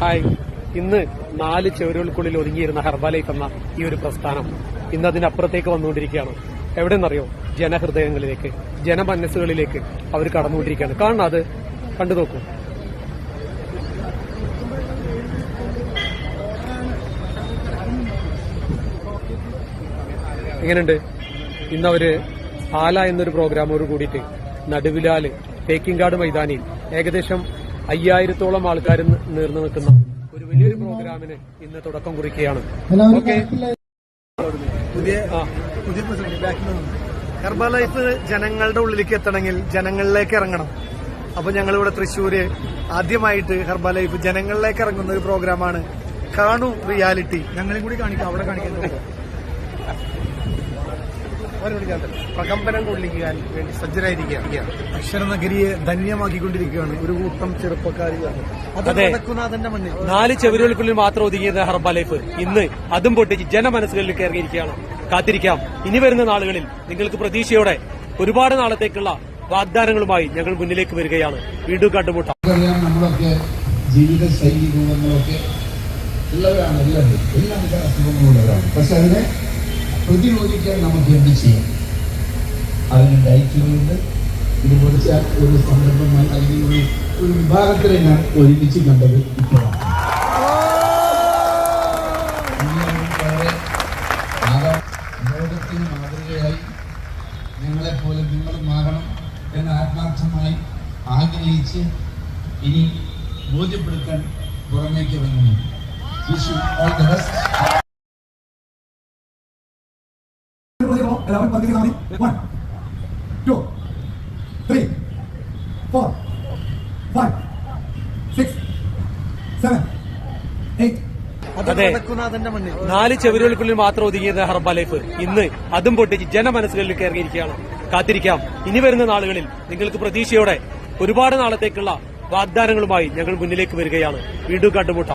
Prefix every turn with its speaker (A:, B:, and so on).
A: Hi. ഇന്ന് 4 ചുവരുകൾക്കുള്ളിൽ ഒതുങ്ങിയിരുന്ന ഹെർബലൈഫ് എന്ന ഈ ഒരു പ്രസ്ഥാനം ഇന്ന് അതിനപ്പുറത്തേക്ക് വന്നുകൊണ്ടിരിക്കുകയാണ്. എവിടെയെന്നറിയോ? ജനഹൃദയങ്ങളിലേക്ക്, ജനമനസ്സുകളിലേക്ക് അവർ കടന്നുകൊണ്ടിരിക്കുകയാണ്. കാണണം, അത് കണ്ടു നോക്കൂ. എങ്ങനെയുണ്ട്? ഇന്നവര് ആല എന്നൊരു പ്രോഗ്രാമോട് കൂടിയിട്ട് നടുവിലാല് തേക്കിൻകാട് മൈതാനിയിൽ ഏകദേശം 5000-ഓളം ആൾക്കാർ നേർന്നു നിൽക്കുന്ന ഒരു വലിയൊരു പ്രോഗ്രാമിന് ഇന്ന് തുടക്കം കുറിക്കുകയാണ്. ഓക്കെ,
B: ഹെർബലൈഫ് ജനങ്ങളുടെ ഉള്ളിലേക്ക് എത്തണമെങ്കിൽ ജനങ്ങളിലേക്ക് ഇറങ്ങണം. അപ്പൊ ഞങ്ങളിവിടെ തൃശ്ശൂര് ആദ്യമായിട്ട് ഹെർബലൈഫ് ജനങ്ങളിലേക്ക് ഇറങ്ങുന്ന ഒരു പ്രോഗ്രാമാണ് കാണൂ റിയാലിറ്റി. ഞങ്ങളെയും കൂടി കാണിക്കാം, അവിടെ കാണിക്കുന്നത് പ്രകമ്പനം കൊള്ളിക്കാൻ വേണ്ടി സജ്ജരായിരിക്കുകയാണ്. അക്ഷരനഗരിയെ ധന്യമാക്കിക്കൊണ്ടിരിക്കുകയാണ് ഒരു കൂട്ടം ചെറുപ്പക്കാരിലാണ്.
A: അതെ, 4 ചുവരുകൾക്കുള്ളിൽ മാത്രം ഒതുങ്ങിയത് ഹെർബലൈഫ് ഇന്ന് അതും പൊട്ടിച്ച് ജനമനസ്സുകളിലേക്ക് ഇറങ്ങിയിരിക്കുകയാണ്. കാത്തിരിക്കാം, ഇനി വരുന്ന നാളുകളിൽ നിങ്ങൾക്ക് പ്രതീക്ഷയോടെ ഒരുപാട് നാളത്തേക്കുള്ള വാഗ്ദാനങ്ങളുമായി ഞങ്ങൾ മുന്നിലേക്ക് വരികയാണ്. വീണ്ടും കണ്ടുമുട്ടാം.
C: നമ്മളൊക്കെ ജീവിത ശൈലി രൂപങ്ങളൊക്കെ ഉള്ളവരാണ്, എല്ലാ അസുഖങ്ങളുള്ളവരാണ്. പക്ഷെ അതിനെ പ്രതിരോധിക്കാൻ നമുക്ക് എന്ത് ചെയ്യാം? അതിന് ഡയറ്റുകളുണ്ട്. ഇതുപോലത്തെ ഒരു സംരംഭമായി അല്ലെങ്കിൽ ഒരു വിഭാഗത്തിലെ ഞാൻ ഒരുമിച്ച് കണ്ടത് ഇപ്പോഴാണ്. ലോകത്തിന് മാതൃകയായി ഞങ്ങളെപ്പോലെ നിങ്ങളും ആകണം എന്ന് ആത്മാർത്ഥമായി ആഗ്രഹിച്ച് ഇനി ബോധ്യപ്പെടുത്താൻ പുറമേക്ക് ഇറങ്ങുന്നു. Wish you all the best.
D: എല്ലാവരും 1 2 3 4 5 6 7 8.
A: അതെ, 4 ചുവരുകൾക്കുള്ളിൽ മാത്രം ഒതുങ്ങിയത് ഹെർബലൈഫ് ഇന്ന് അതും പൊട്ടിച്ച് ജനമനസ്സുകളിലേക്ക് ഇറങ്ങിയിരിക്കുകയാണ്. കാത്തിരിക്കാം, ഇനി വരുന്ന നാളുകളിൽ നിങ്ങൾക്ക് പ്രതീക്ഷയോടെ ഒരുപാട് നാളത്തേക്കുള്ള വാഗ്ദാനങ്ങളുമായി ഞങ്ങൾ മുന്നിലേക്ക് വരികയാണ്. വീണ്ടും കണ്ടുമുട്ടാം.